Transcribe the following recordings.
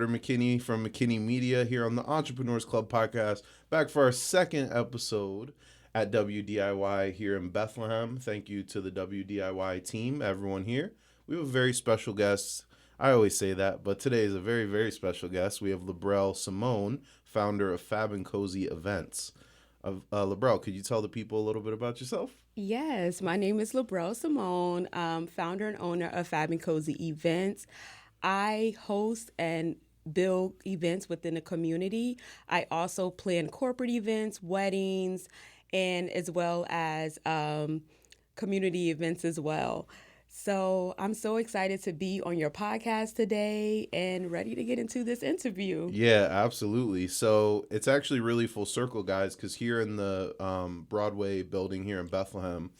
McKinney from McKinney Media here on the Entrepreneurs Club podcast, back for our second episode at WDIY here in Bethlehem. Thank you to the WDIY team, everyone here. We have a very special guest. I always say that, but today is a very, very special guest. We have Labrel Simone, founder of FabxCozy Events. Labrel, could you tell the people a little bit about yourself? Yes, my name is Labrel Simone, founder and owner of FabxCozy Events. I host and build events within the community. I also plan corporate events, weddings, and as well as community events as well. So I'm so excited to be on your podcast today and ready to get into this interview. Yeah, absolutely. So it's actually really full circle, guys, because here in the Broadway building here in Bethlehem,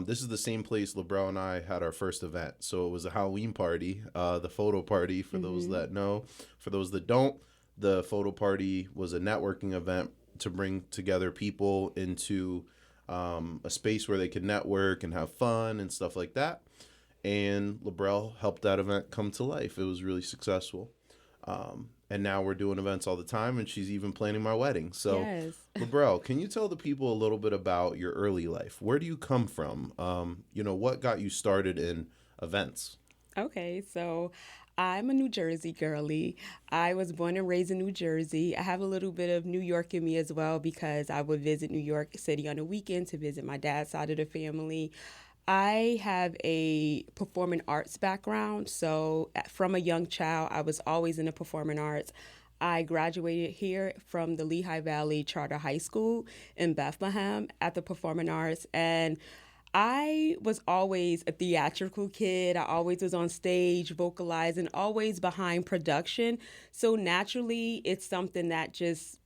this is the same place Labrel and I had our first event. So it was a Halloween party, the photo party for those that know. For those that don't, the photo party was a networking event to bring together people into a space where they could network and have fun and stuff like that. And Labrel helped that event come to life. It was really successful. And now we're doing events all the time, and she's even planning my wedding. So, Yes. Labrel, can you tell the people a little bit about your early life? Where do you come from? What got you started in events? Okay, so I'm a New Jersey girly. I was born and raised in New Jersey. I have a little bit of New York in me as well because I would visit New York City on the weekend to visit my dad's side of the family. I have a performing arts background, so from a young child, I was always in the performing arts. I graduated here from the Lehigh Valley Charter High School in Bethlehem at the performing arts, and I was always a theatrical kid. I always was on stage, vocalizing, always behind production. So naturally, it's something that just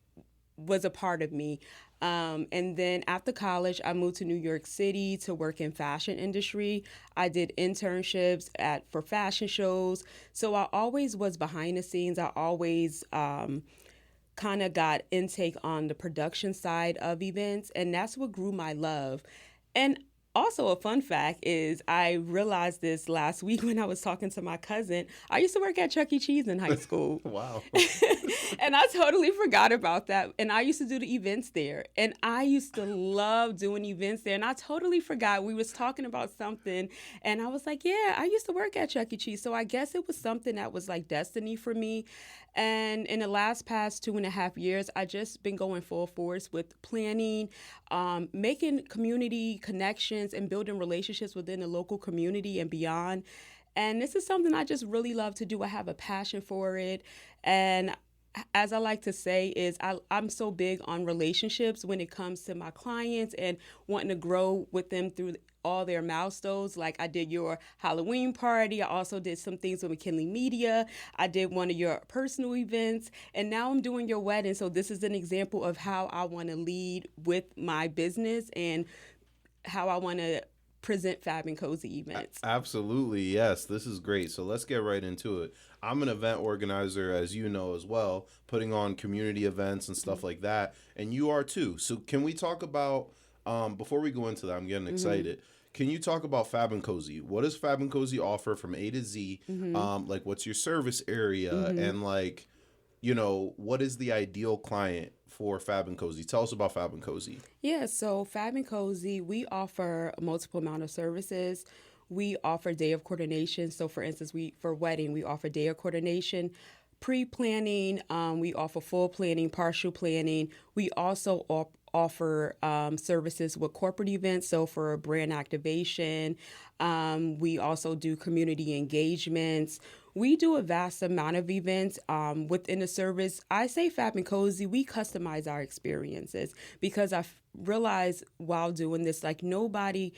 was a part of me. And then after college, I moved to New York City to work in fashion industry. I did internships for fashion shows. So I always was behind the scenes. I always kind of got intake on the production side of events, and that's what grew my love. And also, a fun fact is I realized this last week when I was talking to my cousin. I used to work at Chuck E. Cheese in high school. Wow. And I totally forgot about that. And I used to do the events there. And I used to love doing events there. And I totally forgot. We was talking about something. And I was like, yeah, I used to work at Chuck E. Cheese. So I guess it was something that was like destiny for me. And in the past 2.5 years, I just been going full force with planning, making community connections and building relationships within the local community and beyond. And this is something I just really love to do. I have a passion for it. And as I like to say is I'm so big on relationships when it comes to my clients and wanting to grow with them through all their milestones. Like I did your Halloween party. I also did some things with McKinney Media. I did one of your personal events, and now I'm doing your wedding. So this is an example of how I want to lead with my business and how I want to present FabxCozy Events. Absolutely, yes. This is great. So let's get right into it. I'm an event organizer, as you know, as well, putting on community events and stuff like that. And you are too. So can we talk about, before we go into that, I'm getting excited. Can you talk about FabxCozy? What does FabxCozy offer from A to Z? Like, what's your service area? And like, what is the ideal client for FabxCozy? Tell us about FabxCozy. Yeah, so FabxCozy, we offer a multiple amount of services. We offer day of coordination. So for instance, for wedding, we offer day of coordination, pre-planning, we offer full planning, partial planning. We also offer services with corporate events. So for brand activation, we also do community engagements. We do a vast amount of events within the service. I say FabxCozy, we customize our experiences because I realized while doing this, like nobody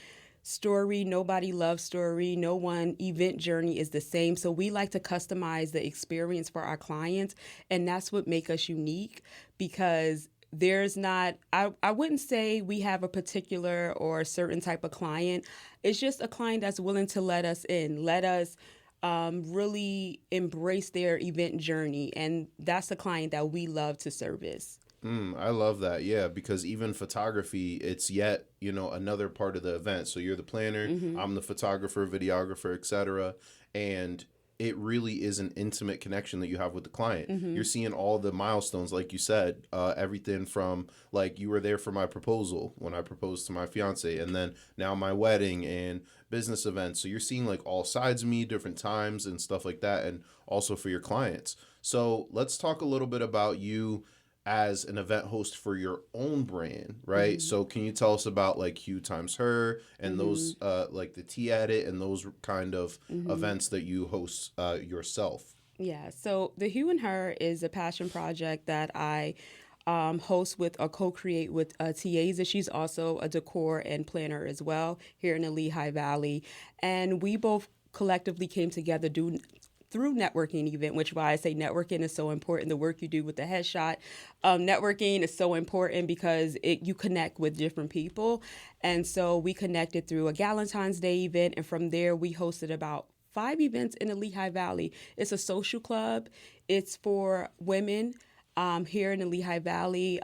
love story, no one event journey is the same. So we like to customize the experience for our clients, and that's what makes us unique because there's not, I wouldn't say we have a particular or a certain type of client. It's just a client that's willing to let us in, let us really embrace their event journey. And that's the client that we love to service. I love that. Yeah, because even photography, it's yet, another part of the event. So you're the planner, I'm the photographer, videographer, etc. And it really is an intimate connection that you have with the client. Mm-hmm. You're seeing all the milestones, like you said, everything from like you were there for my proposal when I proposed to my fiance, and then now my wedding and business events. So you're seeing like all sides of me, different times and stuff like that, and also for your clients. So let's talk a little bit about you as an event host for your own brand, right? Mm-hmm. So can you tell us about like Hugh times her and Mm-hmm. those like the tea edit and those kind of Mm-hmm. events that you host yourself? Yeah, so the Hue and Her is a passion project that I host with or co-create with TAs. She's also a decor and planner as well here in the Lehigh Valley, and we both collectively came together through networking event, which why I say networking is so important. The work you do with the headshot, networking is so important because you connect with different people, and so we connected through a Galentine's Day event, and from there we hosted about 5 events in the Lehigh Valley. It's a social club. It's for women here in the Lehigh Valley,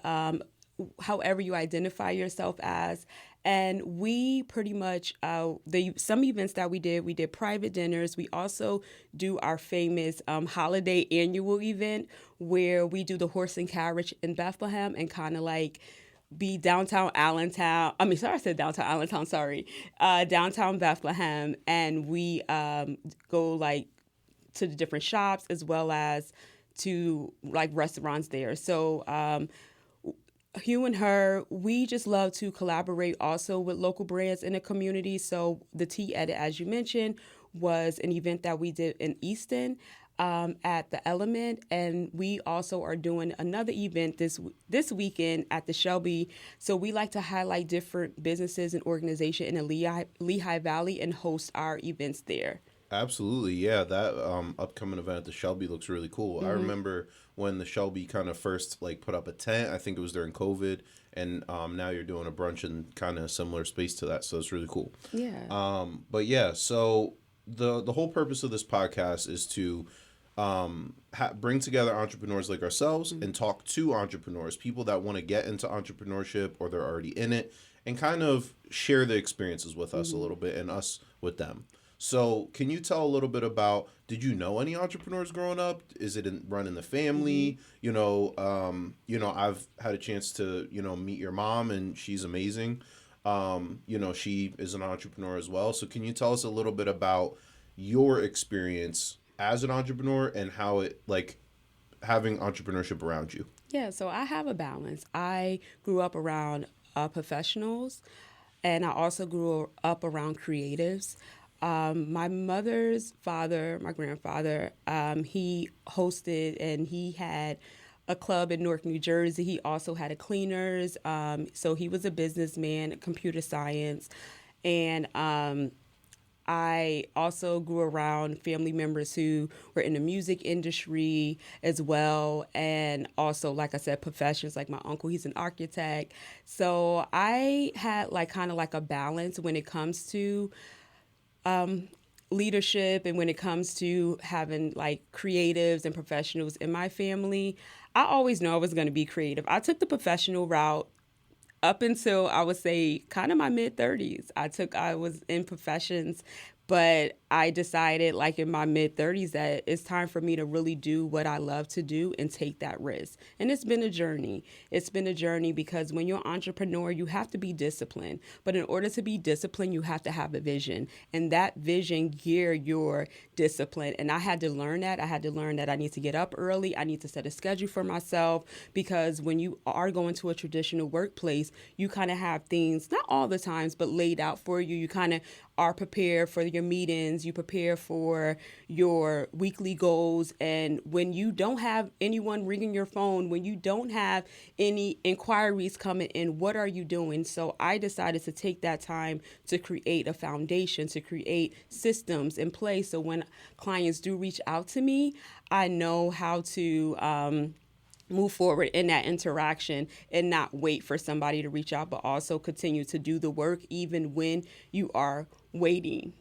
however you identify yourself as. And we pretty much some events that we did private dinners. We also do our famous holiday annual event where we do the horse and carriage in Bethlehem and kind of like be downtown Allentown. I mean, sorry, I said downtown Allentown. Sorry, downtown Bethlehem, and we go like to the different shops as well as to like restaurants there. So Hugh and Her, we just love to collaborate also with local brands in the community. So the Tea Edit, as you mentioned, was an event that we did in Easton at the Element, and we also are doing another event this weekend at the Shelby. So we like to highlight different businesses and organizations in the Lehigh Valley and host our events there. Absolutely, yeah. That upcoming event at the Shelby looks really cool. I Mm-hmm. remember when the Shelby kind of first like put up a tent. I think it was during COVID, and now you're doing a brunch in kind of similar space to that. So it's really cool. Yeah. But yeah, so the whole purpose of this podcast is to bring together entrepreneurs like ourselves and talk to entrepreneurs, people that want to get into entrepreneurship or they're already in it, and kind of share the experiences with us a Mm-hmm. little bit and us with them. So, can you tell a little bit about? Did you know any entrepreneurs growing up? Is it run in the Mm-hmm. family? I've had a chance to meet your mom, and she's amazing. She is an entrepreneur as well. So, can you tell us a little bit about your experience as an entrepreneur and how it like having entrepreneurship around you? Yeah, so I have a balance. I grew up around professionals, and I also grew up around creatives. My mother's father, my grandfather, he hosted and he had a club in Newark, New Jersey. He also had a cleaners. So he was a businessman, computer science. And I also grew around family members who were in the music industry as well. And also, like I said, professions like my uncle, he's an architect. So I had like kind of like a balance when it comes to leadership and when it comes to having like creatives and professionals in my family. I always know I was going to be creative. I took the professional route up until I would say kind of my mid 30s. I was in professions, but I decided like in my mid 30s that it's time for me to really do what I love to do and take that risk. And it's been a journey. It's been a journey because when you're an entrepreneur, you have to be disciplined. But in order to be disciplined, you have to have a vision. And that vision gear your discipline. And I had to learn that. I had to learn that I need to get up early. I need to set a schedule for myself because when you are going to a traditional workplace, you kind of have things, not all the times, but laid out for you. You kind of are prepared for your meetings, you prepare for your weekly goals. And when you don't have anyone ringing your phone, when you don't have any inquiries coming in, what are you doing? So I decided to take that time to create a foundation, to create systems in place. So when clients do reach out to me, I know how to move forward in that interaction and not wait for somebody to reach out, but also continue to do the work even when you are waiting.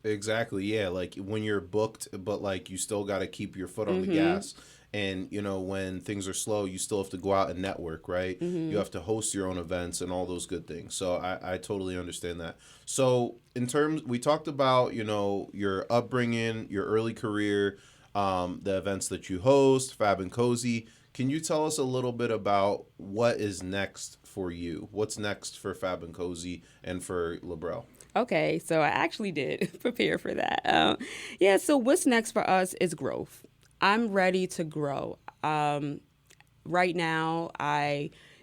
Exactly. Yeah. Like when you're booked, but like you still got to keep your foot on the Mm-hmm. gas. And, when things are slow, you still have to go out and network, right? You Mm-hmm. have to host your own events and all those good things. So I totally understand that. So, in terms, we talked about, your upbringing, your early career, the events that you host, Fab and Cozy. Can you tell us a little bit about what is next for you? What's next for Fab and Cozy and for Labrel? Okay, so I actually did prepare for that. Yeah, so what's next for us is growth. I'm ready to grow. Right now,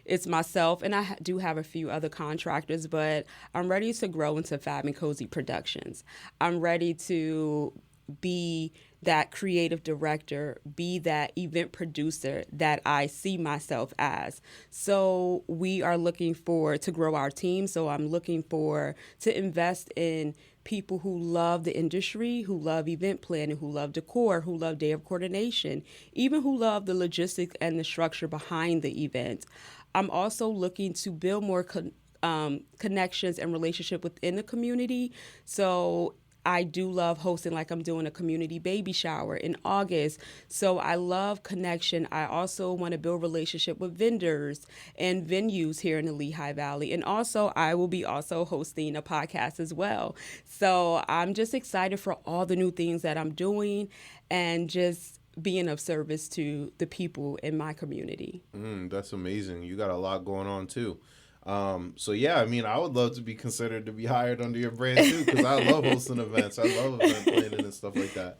it's myself, and I do have a few other contractors, but I'm ready to grow into Fab and Cozy Productions. I'm ready to be that creative director, be that event producer that I see myself as. So we are looking for to grow our team. So I'm looking for to invest in people who love the industry, who love event planning, who love decor, who love day of coordination, even who love the logistics and the structure behind the event. I'm also looking to build more connections and relationship within the community. So I do love hosting, like I'm doing a community baby shower in August. So I love connection. I also want to build relationship with vendors and venues here in the Lehigh Valley. And also I will be also hosting a podcast as well. So I'm just excited for all the new things that I'm doing and just being of service to the people in my community. That's amazing. You got a lot going on too. So yeah, I mean, I would love to be considered to be hired under your brand too, because I love hosting events. I love event planning and stuff like that.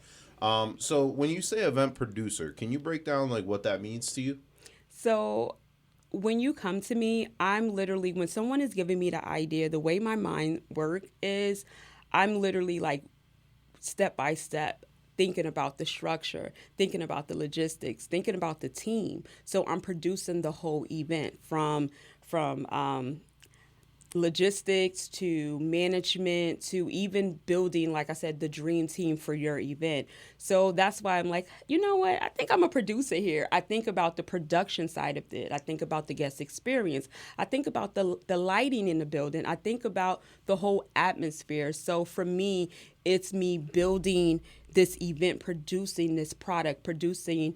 So when you say event producer, can you break down like what that means to you? So when you come to me, I'm literally, when someone is giving me the idea, the way my mind work is I'm literally like step by step thinking about the structure, thinking about the logistics, thinking about the team. So I'm producing the whole event from logistics to management to even building, like I said, the dream team for your event. So that's why I'm like, you know what? I think I'm a producer here. I think about the production side of it. I think about the guest experience. I think about the lighting in the building. I think about the whole atmosphere. So for me, it's me building this event, producing this product, producing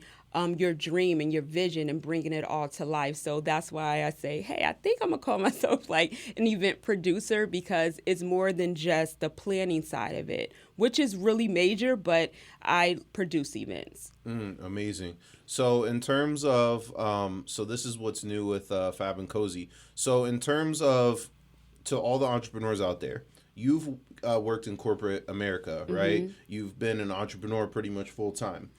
your dream and your vision and bringing it all to life. So that's why I say, hey, I think I'm gonna call myself like an event producer because it's more than just the planning side of it, which is really major, but I produce events. Amazing. So in terms of, so this is what's new with Fab and Cozy. So in terms of to all the entrepreneurs out there, you've worked in corporate America, right? Mm-hmm. You've been an entrepreneur pretty much full time.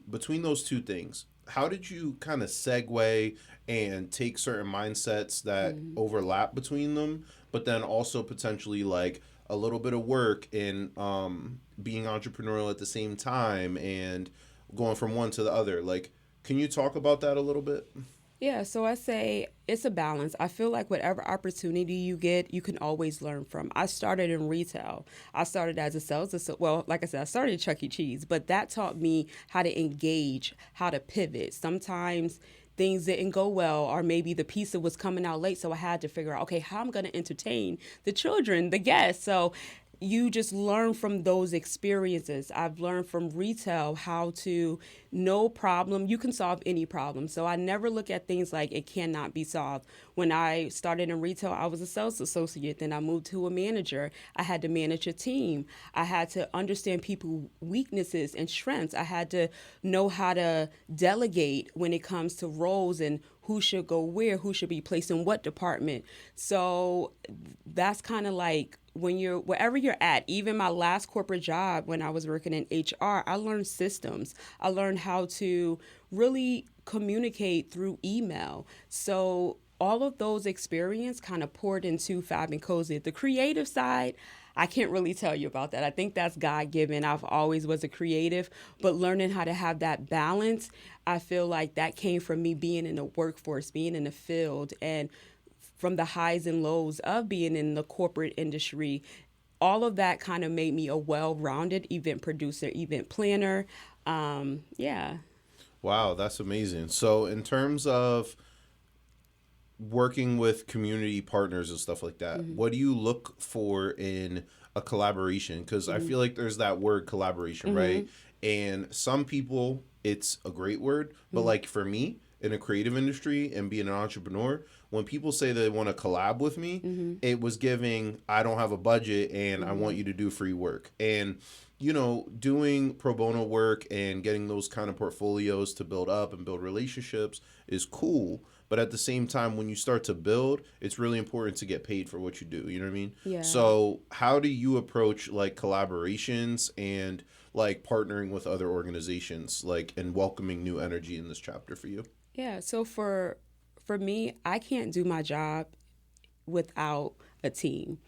Between those two things, how did you kind of segue and take certain mindsets that Mm-hmm. overlap between them, but then also potentially like a little bit of work in being entrepreneurial at the same time and going from one to the other? Like, can you talk about that a little bit? Yeah, so I say it's a balance. I feel like whatever opportunity you get, you can always learn from. I started in retail. I started as a sales assistant. Well, like I said, I started at Chuck E. Cheese, but that taught me how to engage, how to pivot. Sometimes things didn't go well, or maybe the pizza was coming out late, so I had to figure out, okay, how I'm going to entertain the children, the guests. So you just learn from those experiences. I've learned from retail how to no problem, you can solve any problem. So I never look at things like it cannot be solved. When I started in retail, I was a sales associate, then I moved to a manager. I had to manage a team. I had to understand people's weaknesses and strengths. I had to know how to delegate when it comes to roles and who should go where, who should be placed in what department. So that's kind of like when you're wherever you're at. Even my last corporate job when I was working in HR, I learned systems. I learned how to really communicate through email. So all of those experience kind of poured into Fab and Cozy. The creative side, I can't really tell you about that. I think that's God given. I've always was a creative, but learning how to have that balance, I feel like that came from me being in the workforce, being in the field, and from the highs and lows of being in the corporate industry. All of that kind of made me a well-rounded event producer, event planner. Yeah. Wow, that's amazing. So in terms of working with community partners and stuff like that, what do you look for in a collaboration, because I feel like there's that word collaboration, right? And some people, it's a great word, but like for me in a creative industry and being an entrepreneur, when people say they want to collab with me, it was giving, I don't have a budget and I want you to do free work. And doing pro bono work and getting those kind of portfolios to build up and build relationships is cool. But at the same time, when you start to build, it's really important to get paid for what you do. You know what I mean? Yeah. So how do you approach like collaborations and like partnering with other organizations, like, and welcoming new energy in this chapter for you? Yeah. So for me, I can't do my job without a team.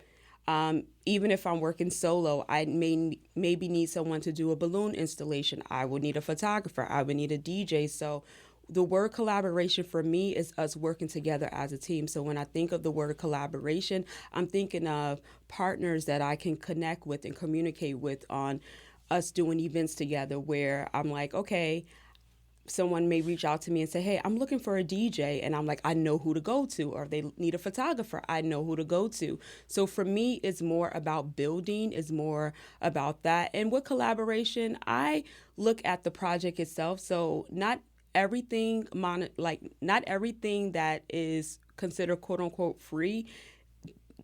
Even if I'm working solo, I maybe need someone to do a balloon installation. I would need a photographer. I would need a DJ. So the word collaboration for me is us working together as a team. So when I think of the word collaboration, I'm thinking of partners that I can connect with and communicate with on us doing events together, where I'm like, okay, someone may reach out to me and say, hey, I'm looking for a DJ. And I'm like, I know who to go to. Or if they need a photographer, I know who to go to. So for me, it's more about building, it's more about that. And with collaboration, I look at the project itself. So not everything, not everything that is considered quote unquote free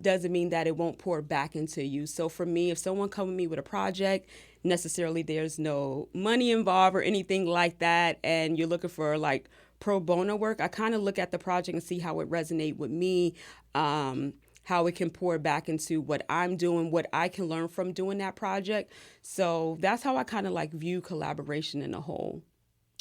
doesn't mean that it won't pour back into you. So for me, if someone come with me with a project, necessarily there's no money involved or anything like that, and you're looking for like pro bono work, I kind of look at the project and see how it resonate with me, how it can pour back into what I'm doing, what I can learn from doing that project. So that's how I kind of like view collaboration in a whole.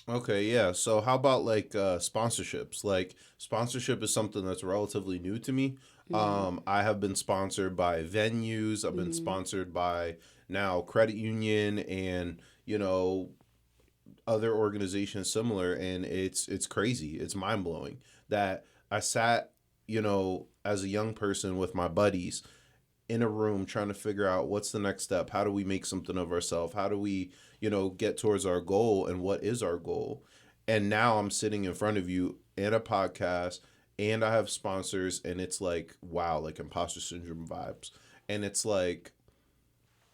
Okay, yeah. So how about like sponsorships? Like sponsorship is something that's relatively new to me. I have been sponsored by venues. I've been sponsored by now credit union and other organizations similar, and it's crazy. It's mind blowing that I sat as a young person with my buddies in a room trying to figure out what's the next step. How do we make something of ourselves? How do we, get towards our goal, and what is our goal? And now I'm sitting in front of you in a podcast and I have sponsors, and it's like, wow, like imposter syndrome vibes. And it's like,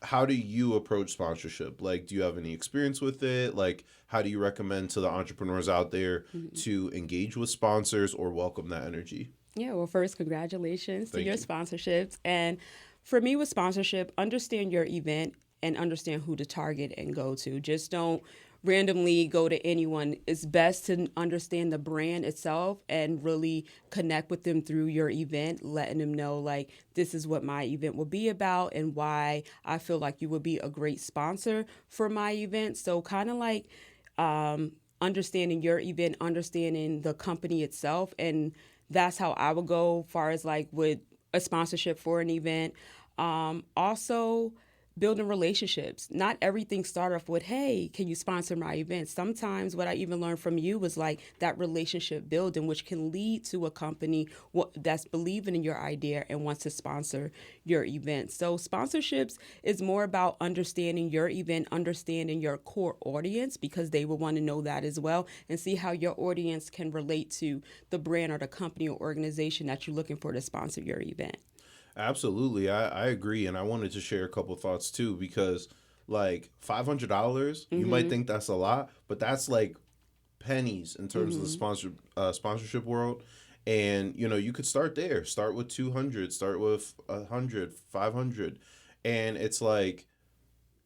how do you approach sponsorship? Like, do you have any experience with it? Like, how do you recommend to the entrepreneurs out there to engage with sponsors or welcome that energy? Yeah, well, first, congratulations to Thank your you. sponsorships. And for me with sponsorship, understand your event and understand who to target and go to. Just don't randomly go to anyone. It's best to understand the brand itself and really connect with them through your event, letting them know, like, this is what my event will be about and why I feel like you would be a great sponsor for my event. So kind of like understanding your event, understanding the company itself, and that's how I would go far as like with a sponsorship for an event. Also, building relationships. Not everything start off with, hey, can you sponsor my event? Sometimes what I even learned from you was like that relationship building, which can lead to a company that's believing in your idea and wants to sponsor your event. So sponsorships is more about understanding your event, understanding your core audience, because they will want to know that as well, and see how your audience can relate to the brand or the company or organization that you're looking for to sponsor your event. Absolutely. I agree. And I wanted to share a couple thoughts too, because like $500, you might think that's a lot, but that's like pennies in terms of the sponsorship world. And you could start there. Start with 200, start with 100, 500. And it's like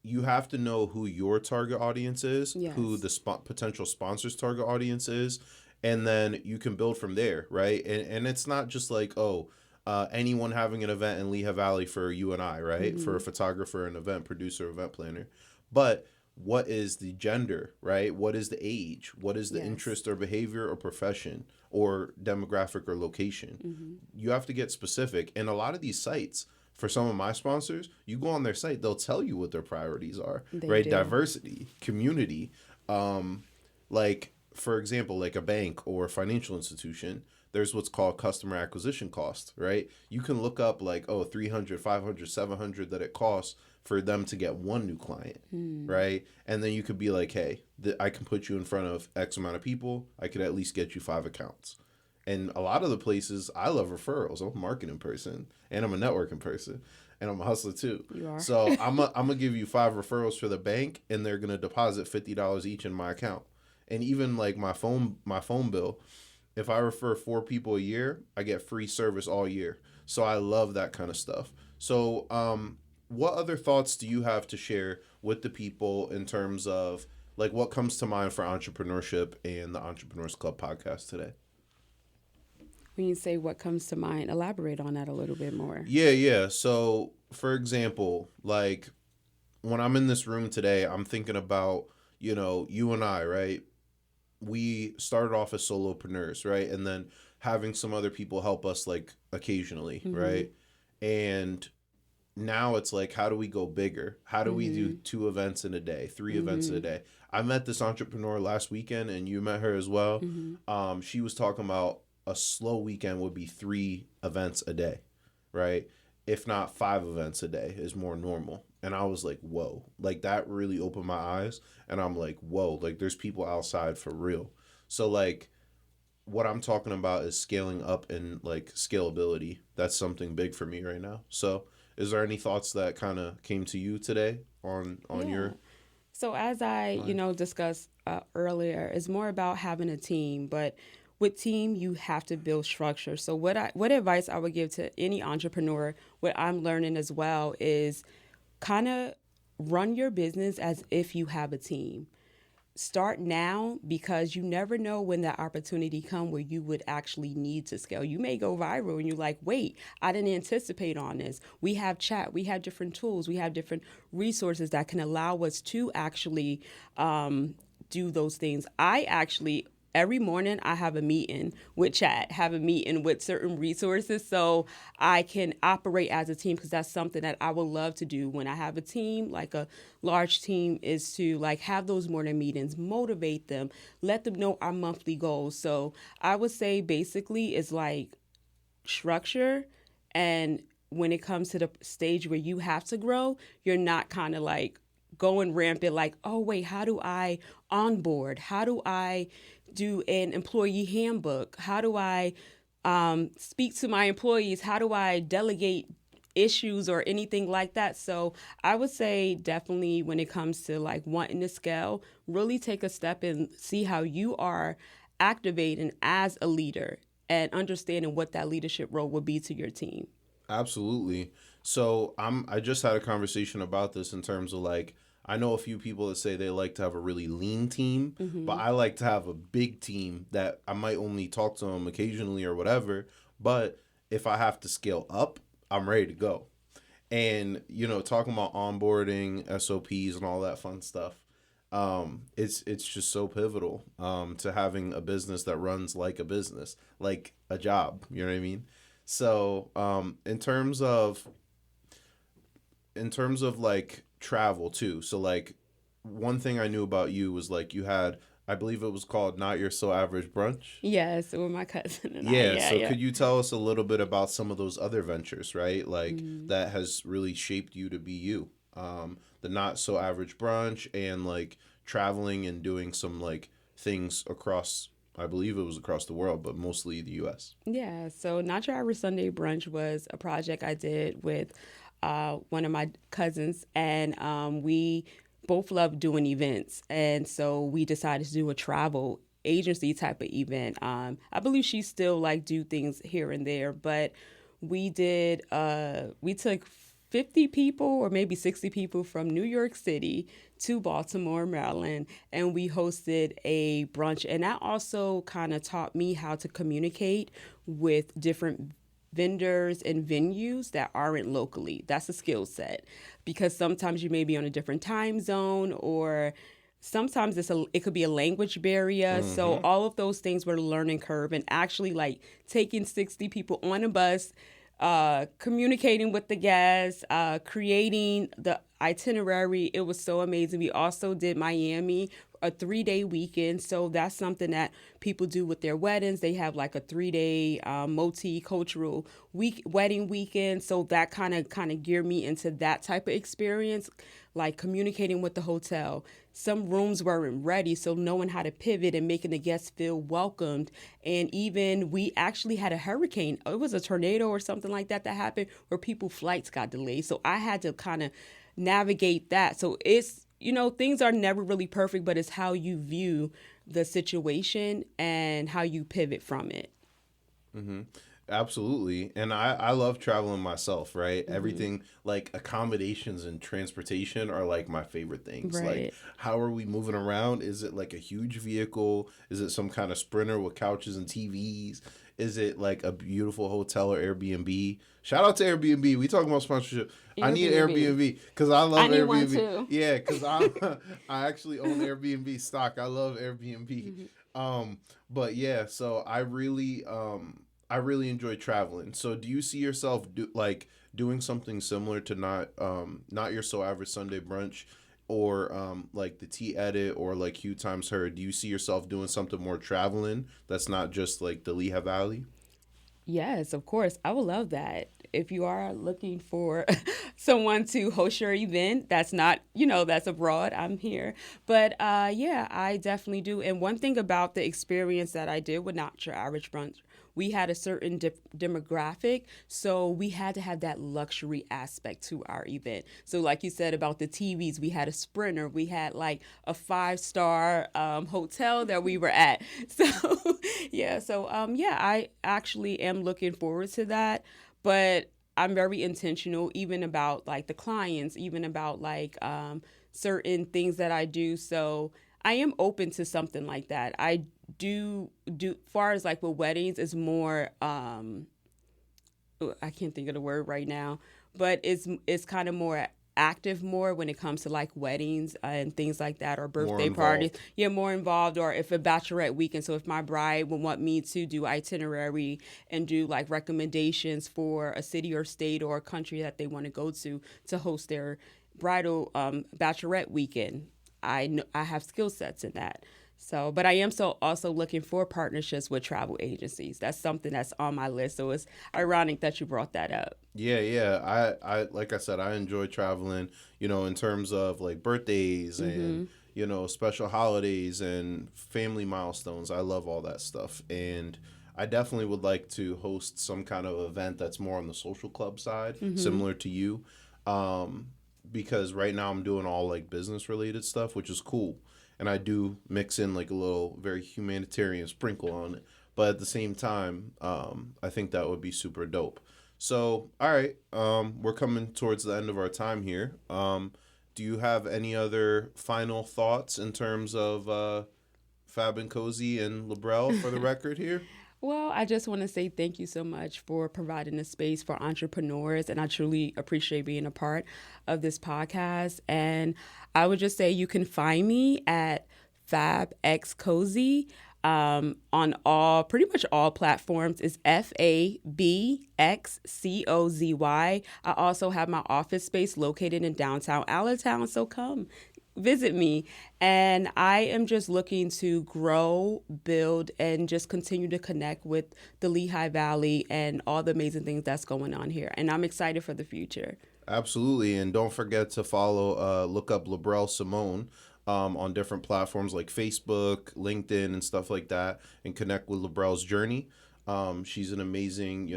you have to know who your target audience is, who Yes. the potential sponsor's target audience is, and then you can build from there, right? And it's not just like, oh, anyone having an event in Lehigh Valley for you and I, right? For a photographer, an event producer, event planner. But what is the gender, right? What is the age? What is the Yes. interest or behavior or profession or demographic or location? You have to get specific. And a lot of these sites, for some of my sponsors, you go on their site, they'll tell you what their priorities are, They right? do. Diversity, community. Like, for example, like a bank or a financial institution, there's what's called customer acquisition cost, right? You can look up like, oh, 300, 500, 700 that it costs for them to get one new client, right? And then you could be like, hey, I can put you in front of X amount of people. I could at least get you 5 accounts. And a lot of the places, I love referrals. I'm a marketing person and I'm a networking person. and I'm a hustler too. You are. So I'm gonna give you 5 referrals for the bank, and they're gonna deposit $50 each in my account. And even like my phone bill, if I refer 4 people a year, I get free service all year. So I love that kind of stuff. So what other thoughts do you have to share with the people in terms of like what comes to mind for entrepreneurship and the Entrepreneurs Club podcast today? When you say what comes to mind, elaborate on that a little bit more. Yeah. So, for example, like when I'm in this room today, I'm thinking about, you and I, right? We started off as solopreneurs, right? And then having some other people help us like occasionally, Mm-hmm. right? And now it's like, how do we go bigger? How do we Mm-hmm. do 2 events in a day, 3 events in a Mm-hmm. day? I met this entrepreneur last weekend, and you met her as well. Mm-hmm. She was talking about a slow weekend would be 3 events a day, right? If not 5 events a day is more normal. And I was like, whoa, like that really opened my eyes. And I'm like, whoa, like there's people outside for real. So like what I'm talking about is scaling up and like scalability. That's something big for me right now. So is there any thoughts that kind of came to you today on Yeah. your So as I, mind? discussed earlier, it's more about having a team, but with team you have to build structure. So what advice I would give to any entrepreneur, what I'm learning as well is kind of run your business as if you have a team. Start now because you never know when that opportunity come where you would actually need to scale. You may go viral and you're like, wait, I didn't anticipate on this. We have chat, we have different tools, we have different resources that can allow us to actually do those things. I actually every morning I have a meeting with chat, have a meeting with certain resources so I can operate as a team because that's something that I would love to do when I have a team, like a large team, is to like have those morning meetings, motivate them, let them know our monthly goals. So I would say basically it's like structure, and when it comes to the stage where you have to grow, you're not kind of like going rampant like, oh wait, how do I onboard, how do I do an employee handbook, how do I speak to my employees, how do I delegate issues or anything like that. So I would say definitely when it comes to like wanting to scale, really take a step and see how you are activating as a leader and understanding what that leadership role would be to your team. Absolutely. So I just had a conversation about this in terms of like I know a few people that say they like to have a really lean team, but Mm-hmm. I like to have a big team that I might only talk to them occasionally or whatever. But if I have to scale up, I'm ready to go. And talking about onboarding, SOPs, and all that fun stuff, it's just so pivotal to having a business that runs like a business, like a job. You know what I mean? So, in terms of like travel too. So like one thing I knew about you was like you had, I believe it was called Not Your So Average Brunch. Yes, with my cousin and I. Yeah, Yeah, so yeah. could you tell us a little bit about some of those other ventures, right? Like Mm-hmm. that has really shaped you to be you. The Not So Average Brunch and like traveling and doing some like things across, I believe it was across the world, but mostly the US. Yeah, so Not Your Average Sunday Brunch was a project I did with one of my cousins, and we both love doing events, and so we decided to do a travel agency type of event. I believe she still like do things here and there, but we took 50 people or maybe 60 people from New York City to Baltimore, Maryland, and we hosted a brunch. And that also kind of taught me how to communicate with different vendors and venues that aren't locally. That's a skill set because sometimes you may be on a different time zone, or sometimes it could be a language barrier. So Mm-hmm. all of those things were a learning curve, and actually like taking 60 people on a bus, communicating with the guests, creating the itinerary. It was so amazing. We also did Miami, a 3-day weekend. So that's something that people do with their weddings. They have like a 3-day multicultural wedding weekend. So that kind of geared me into that type of experience, like communicating with the hotel, some rooms weren't ready. So knowing how to pivot and making the guests feel welcomed. And even we actually had a hurricane. It was a tornado or something like that that happened where people flights got delayed. So I had to kind of navigate that. So it's, things are never really perfect, but it's how you view the situation and how you pivot from it. Absolutely. And I love traveling myself, right? Everything like accommodations and transportation are like my favorite things. Like, Right. how are we moving around? Is it like a huge vehicle? Is it some kind of sprinter with couches and TVs? Is it like a beautiful hotel or Airbnb? Shout out to Airbnb. We talking about sponsorship. I need Airbnb. Airbnb because I I love need one Airbnb. too. Yeah, because I actually own Airbnb stock. I love Airbnb. But yeah, so I really enjoy traveling. So do you see yourself doing something similar to not your so average Sunday brunch or like the Tea Edit or like Hugh Times Heard? Do you see yourself doing something more traveling that's not just like the Lehigh Valley? Yes, of course. I would love that. If you are looking for someone to host your event that's not, that's abroad, I'm here. But yeah, I definitely do. And one thing about the experience that I did with Not Your Average Brunch, we had a certain demographic, so we had to have that luxury aspect to our event. So, like you said about the TVs, we had a sprinter, we had like a 5-star hotel that we were at. So, yeah, so yeah, I actually am looking forward to that, but I'm very intentional, even about like the clients, even about like certain things that I do. So I am open to something like that. I do far as like with weddings is more I can't think of the word right now, but it's kind of more active more when it comes to like weddings and things like that or More birthday parties. involved. Yeah, more involved. Or if a bachelorette weekend, so if my bride would want me to do itinerary and do like recommendations for a city or state or a country that they want to go to host their bridal bachelorette weekend, I have skill sets in that. So, but I am so also looking for partnerships with travel agencies. That's something that's on my list. So it's ironic that you brought that up. Yeah, yeah. I like I said, I enjoy traveling, in terms of like birthdays and, Mm-hmm. special holidays and family milestones. I love all that stuff. And I definitely would like to host some kind of event that's more on the social club side, Mm-hmm. similar to you. Um, because right now I'm doing all like business related stuff, which is cool. And I do mix in like a little very humanitarian sprinkle on it. But at the same time, I think that would be super dope. So, all right, we're coming towards the end of our time here. Do you have any other final thoughts in terms of Fab and Cozy and Labrel for the record here? Well, I just want to say thank you so much for providing a space for entrepreneurs. And I truly appreciate being a part of this podcast. And I would just say you can find me at FabxCozy on pretty much all platforms. Is FabxCozy. I also have my office space located in downtown Allentown. So come visit me. And I am just looking to grow, build, and just continue to connect with the Lehigh Valley and all the amazing things that's going on here. And I'm excited for the future. Absolutely, and don't forget to look up Labrel Simone on different platforms like Facebook, LinkedIn, and stuff like that, and connect with Labrel's journey. She's an amazing,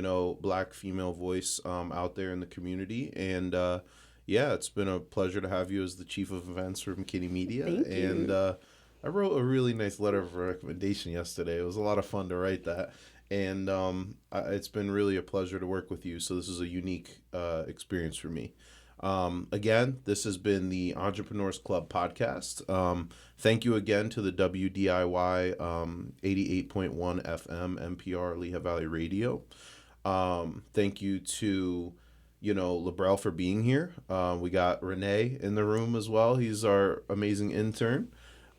black female voice out there in the community, and yeah, it's been a pleasure to have you as the chief of events for McKinney Media, Thank and you. I wrote a really nice letter of recommendation yesterday. It was a lot of fun to write that. And it's been really a pleasure to work with you. So this is a unique experience for me. Again, this has been the Entrepreneurs Club podcast. Thank you again to the WDIY 88.1 FM NPR Lehigh Valley Radio. Thank you to Labrel for being here. We got Renee in the room as well. He's our amazing intern.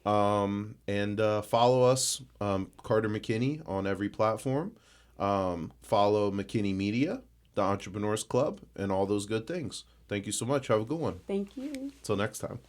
And follow us, Carter McKinney, on every platform. Follow McKinney Media, the Entrepreneurs Club, and all those good things. Thank you so much. Have a good one. Thank you. Till next time.